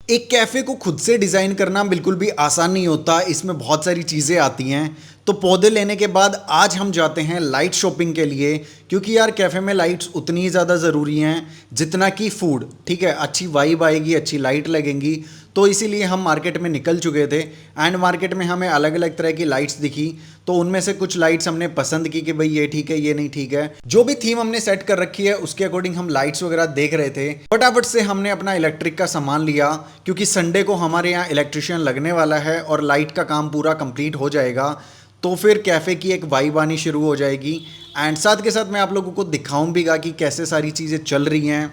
एक कैफ़े को खुद से डिज़ाइन करना बिल्कुल भी आसान नहीं होता, इसमें बहुत सारी चीज़ें आती हैं। तो पौधे लेने के बाद आज हम जाते हैं लाइट शॉपिंग के लिए, क्योंकि यार कैफ़े में लाइट्स उतनी ही ज़्यादा ज़रूरी हैं जितना कि फूड। ठीक है, अच्छी वाइब आएगी, अच्छी लाइट लगेंगी। तो इसीलिए हम मार्केट में निकल चुके थे एंड मार्केट में हमें अलग अलग तरह की लाइट्स दिखी। तो उनमें से कुछ लाइट्स हमने पसंद की कि भाई ये ठीक है, ये नहीं ठीक है। जो भी थीम हमने सेट कर रखी है उसके अकॉर्डिंग हम लाइट्स वगैरह देख रहे थे। फटाफट से हमने अपना इलेक्ट्रिक का सामान लिया, क्योंकि संडे को हमारे यहाँ इलेक्ट्रिशियन लगने वाला है और लाइट का काम पूरा कंप्लीट हो जाएगा। तो फिर कैफ़े की एक वाइब आनी शुरू हो जाएगी एंड साथ के साथ मैं आप लोगों को दिखाऊंगा कि कैसे सारी चीज़ें चल रही हैं।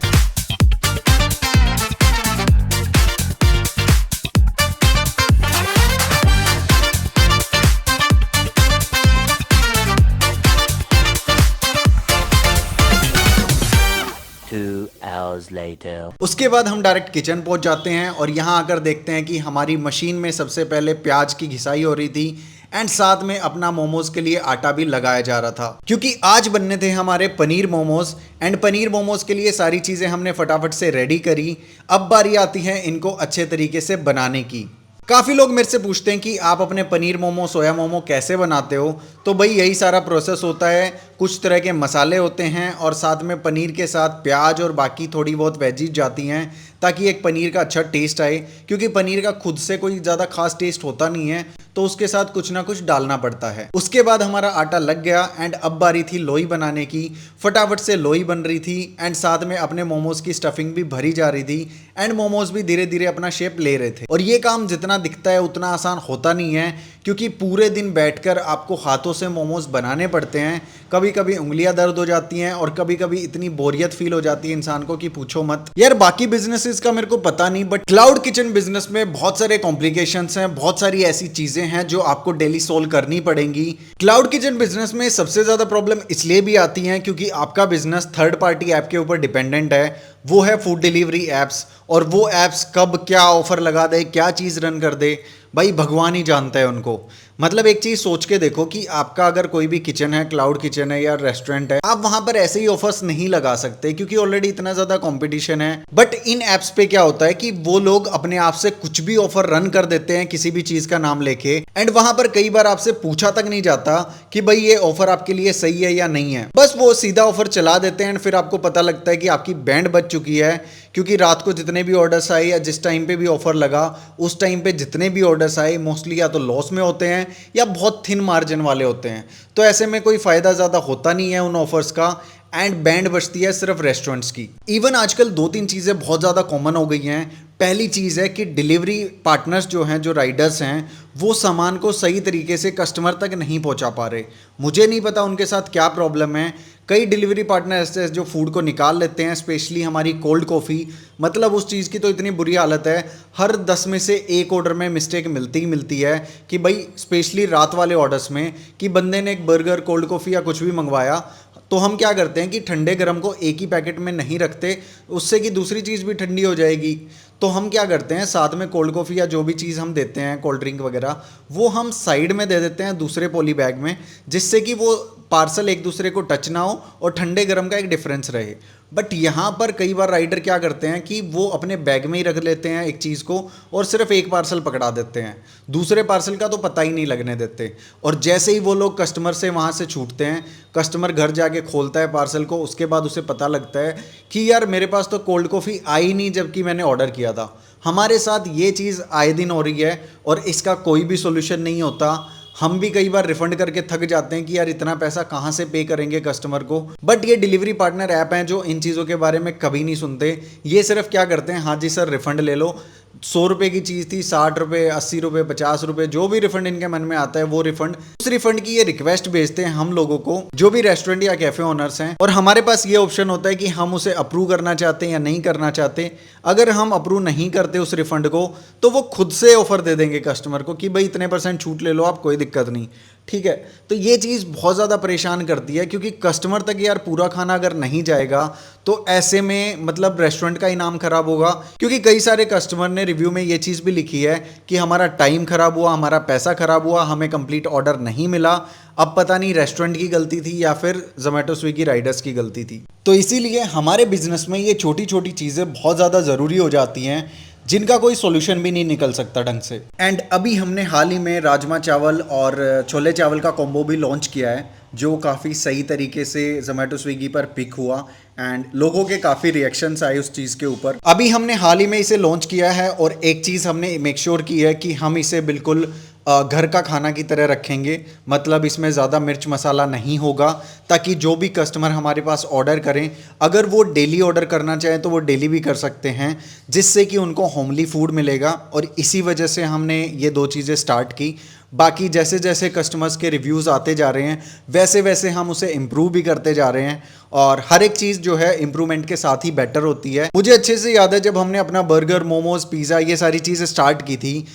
उसके बाद हम डायरेक्ट किचन पहुंच जाते हैं और यहाँ आकर देखते हैं कि हमारी मशीन में सबसे पहले प्याज की घिसाई हो रही थी एंड साथ में अपना मोमोज के लिए आटा भी लगाया जा रहा था, क्योंकि आज बनने थे हमारे पनीर मोमोज। एंड पनीर मोमोज के लिए सारी चीज़ें हमने फटाफट से रेडी करी। अब बारी आती है इनको अच्छे तरीके से बनाने की। काफ़ी लोग मेरे से पूछते हैं कि आप अपने पनीर मोमो, सोया मोमो कैसे बनाते हो। तो भाई यही सारा प्रोसेस होता है। कुछ तरह के मसाले होते हैं और साथ में पनीर के साथ प्याज और बाकी थोड़ी बहुत वेजीज जाती हैं ताकि एक पनीर का अच्छा टेस्ट आए, क्योंकि पनीर का खुद से कोई ज़्यादा खास टेस्ट होता नहीं है, तो उसके साथ कुछ ना कुछ डालना पड़ता है। उसके बाद हमारा आटा लग गया एंड अब बारी थी लोई बनाने की। फटाफट से लोई बन रही थी एंड साथ में अपने मोमोज की स्टफिंग भी भरी जा रही थी एंड मोमोज भी धीरे धीरे अपना शेप ले रहे थे। और ये काम जितना दिखता है उतना आसान होता नहीं है, क्योंकि पूरे दिन बैठकर आपको हाथों से मोमोज बनाने पड़ते हैं। कभी कभी उंगलियां दर्द हो जाती हैं और कभी कभी इतनी बोरियत फील हो जाती है इंसान को कि पूछो मत। यार बाकी बिजनेसेस का मेरे को पता नहीं, बट क्लाउड किचन बिजनेस में बहुत सारे कॉम्प्लिकेशंस हैं, बहुत सारी ऐसी चीजें हैं जो आपको डेली सोल्व करनी पड़ेंगी। क्लाउड किचन बिजनेस में सबसे ज्यादा प्रॉब्लम इसलिए भी आती है क्योंकि आपका बिजनेस थर्ड पार्टी ऐप के ऊपर डिपेंडेंट है। वो है फूड डिलीवरी एप्स, और वो एप्स कब क्या ऑफर लगा दे, क्या चीज़ रन कर दे, भाई भगवान ही जानता है उनको। मतलब एक चीज़ सोच के देखो कि आपका अगर कोई भी किचन है, क्लाउड किचन है या रेस्टोरेंट है, आप वहां पर ऐसे ही ऑफर्स नहीं लगा सकते क्योंकि ऑलरेडी इतना ज़्यादा कंपटीशन है। बट इन एप्स पे क्या होता है कि वो लोग अपने आप से कुछ भी ऑफर रन कर देते हैं किसी भी चीज़ का नाम लेके, एंड वहां पर कई बार आपसे पूछा तक नहीं जाता कि भाई ये ऑफर आपके लिए सही है या नहीं है। बस वो सीधा ऑफर चला देते हैं एंड फिर आपको पता लगता है कि आपकी बैंड बच चुकी है, क्योंकि रात को जितने भी ऑर्डर्स आए या जिस टाइम पे भी ऑफर लगा उस टाइम पे जितने भी ऑर्डर्स आए मोस्टली या तो लॉस में होते हैं या बहुत थिन मार्जिन वाले होते हैं। तो ऐसे में कोई फ़ायदा ज़्यादा होता नहीं है उन ऑफर्स का एंड बैंड बचती है सिर्फ रेस्टोरेंट्स की। इवन आजकल दो तीन चीज़ें बहुत ज़्यादा कॉमन हो गई हैं। पहली चीज़ है कि डिलीवरी पार्टनर्स जो हैं, जो राइडर्स हैं, वो सामान को सही तरीके से कस्टमर तक नहीं पहुंचा पा रहे। मुझे नहीं पता उनके साथ क्या प्रॉब्लम है। कई डिलीवरी पार्टनर ऐसे जो फूड को निकाल लेते हैं, स्पेशली हमारी कोल्ड कॉफ़ी, मतलब उस चीज़ की तो इतनी बुरी हालत है, हर 10 में से एक ऑर्डर में मिस्टेक मिलती ही मिलती है कि भाई स्पेशली रात वाले ऑर्डर्स में कि बंदे ने एक बर्गर, कोल्ड कॉफ़ी या कुछ भी मंगवाया, तो हम क्या करते हैं कि ठंडे गर्म को एक ही पैकेट में नहीं रखते, उससे कि दूसरी चीज़ भी ठंडी हो जाएगी। तो हम क्या करते हैं, साथ में कोल्ड कॉफ़ी या जो भी चीज़ हम देते हैं, कोल्ड ड्रिंक वगैरह, वो हम साइड में दे देते हैं दूसरे पॉली बैग में, जिससे कि वो पार्सल एक दूसरे को टच ना हो और ठंडे गर्म का एक डिफरेंस रहे। बट यहाँ पर कई बार राइडर क्या करते हैं कि वो अपने बैग में ही रख लेते हैं एक चीज़ को और सिर्फ एक पार्सल पकड़ा देते हैं, दूसरे पार्सल का तो पता ही नहीं लगने देते। और जैसे ही वो लोग कस्टमर से वहाँ से छूटते हैं, कस्टमर घर जाके खोलता है पार्सल को, उसके बाद उसे पता लगता है कि यार मेरे पास तो कोल्ड कॉफ़ी आई नहीं जबकि मैंने ऑर्डर किया था। हमारे साथ ये चीज़ आए दिन हो रही है और इसका कोई भी सोल्यूशन नहीं होता। हम भी कई बार रिफंड करके थक जाते हैं कि यार इतना पैसा कहाँ से पे करेंगे कस्टमर को। बट ये डिलीवरी पार्टनर ऐप हैं जो इन चीज़ों के बारे में कभी नहीं सुनते। ये सिर्फ क्या करते हैं, हाँ जी सर रिफंड ले लो, 100 रुपये की चीज़ थी, 60 रुपये, 80 रुपये, 50 रुपये, जो भी रिफंड इनके मन में आता है वो रिफंड। उस रिफंड की ये रिक्वेस्ट भेजते हैं हम लोगों को, जो भी रेस्टोरेंट या कैफे ओनर्स हैं, और हमारे पास ये ऑप्शन होता है कि हम उसे अप्रूव करना चाहते हैं या नहीं करना चाहते। अगर हम अप्रूव नहीं करते उस रिफंड को तो वो खुद से ऑफर दे देंगे कस्टमर को कि भाई इतने % छूट ले लो आप, कोई दिक्कत नहीं। ठीक है, तो ये चीज़ बहुत ज़्यादा परेशान करती है, क्योंकि कस्टमर तक यार पूरा खाना अगर नहीं जाएगा तो ऐसे में मतलब रेस्टोरेंट का ही नाम खराब होगा। क्योंकि कई सारे कस्टमर ने रिव्यू में ये चीज़ भी लिखी है कि हमारा टाइम खराब हुआ, हमारा पैसा खराब हुआ, हमें कंप्लीट ऑर्डर नहीं मिला। अब पता नहीं रेस्टोरेंट की गलती थी या फिर जोमेटो स्विगी राइडर्स की गलती थी। तो इसीलिए हमारे बिजनेस में ये छोटी छोटी चीज़ें बहुत ज़्यादा ज़रूरी हो जाती हैं। जिनका कोई सॉल्यूशन भी नहीं निकल सकता ढंग से। एंड अभी हमने हाल ही में राजमा चावल और छोले चावल का कॉम्बो भी लॉन्च किया है, जो काफ़ी सही तरीके से जोमेटो स्विगी पर पिक हुआ एंड लोगों के काफ़ी रिएक्शंस आए उस चीज़ के ऊपर। अभी हमने हाल ही में इसे लॉन्च किया है और एक चीज़ हमने मेक श्योर की है कि हम इसे बिल्कुल घर का खाना की तरह रखेंगे, मतलब इसमें ज़्यादा मिर्च मसाला नहीं होगा, ताकि जो भी कस्टमर हमारे पास ऑर्डर करें, अगर वो डेली ऑर्डर करना चाहें तो वो डेली भी कर सकते हैं, जिससे कि उनको होमली फूड मिलेगा। और इसी वजह से हमने ये दो चीज़ें स्टार्ट की। बाकी जैसे जैसे कस्टमर्स के रिव्यूज़ आते जा रहे हैं वैसे वैसे हम उसे इम्प्रूव भी करते जा रहे हैं, और हर एक चीज़ जो है इम्प्रूवमेंट के साथ ही बेटर होती है। मुझे अच्छे से याद है जब हमने अपना बर्गर, मोमोज, पिज़्ज़ा ये सारी चीज़ें स्टार्ट की थी,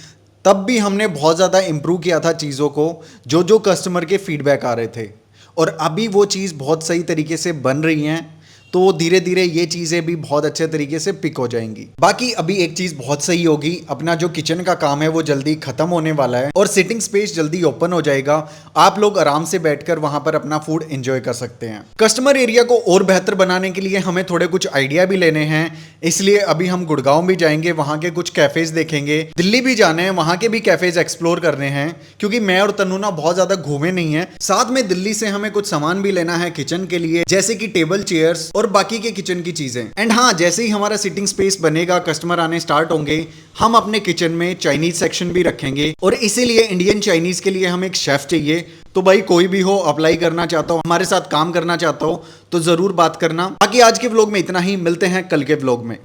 तब भी हमने बहुत ज़्यादा इम्प्रूव किया था चीज़ों को, जो जो कस्टमर के फीडबैक आ रहे थे, और अभी वो चीज़ बहुत सही तरीके से बन रही हैं, तो धीरे धीरे ये चीज़ें भी बहुत अच्छे तरीके से पिक हो जाएंगी। बाकी अभी एक चीज़ बहुत सही होगी, अपना जो किचन का काम है वो जल्दी खत्म होने वाला है और सिटिंग स्पेस जल्दी ओपन हो जाएगा। आप लोग आराम से बैठकर वहां पर अपना फूड एंजॉय कर सकते हैं। कस्टमर एरिया को और बेहतर बनाने के लिए हमें थोड़े कुछ आइडिया भी लेने हैं, इसलिए अभी हम गुड़गांव भी जाएंगे, वहां के कुछ कैफेज देखेंगे, दिल्ली भी जाने हैं, वहां के भी कैफेज एक्सप्लोर करने हैं, क्योंकि मैं और तनु ना बहुत ज्यादा घूमे नहीं है। साथ में दिल्ली से हमें कुछ सामान भी लेना है किचन के लिए, जैसे कि टेबल, चेयर्स और बाकी के किचन की चीजें। एंड हाँ, जैसे ही हमारा सिटिंग स्पेस बनेगा, कस्टमर आने स्टार्ट होंगे, हम अपने किचन में चाइनीज सेक्शन भी रखेंगे, और इसीलिए इंडियन चाइनीज के लिए हमें एक शेफ चाहिए। तो भाई कोई भी हो, अप्लाई करना चाहता हो, हमारे साथ काम करना चाहता हो, तो जरूर बात करना। बाकी आज के व्लॉग में इतना ही, मिलते हैं कल के व्लॉग में।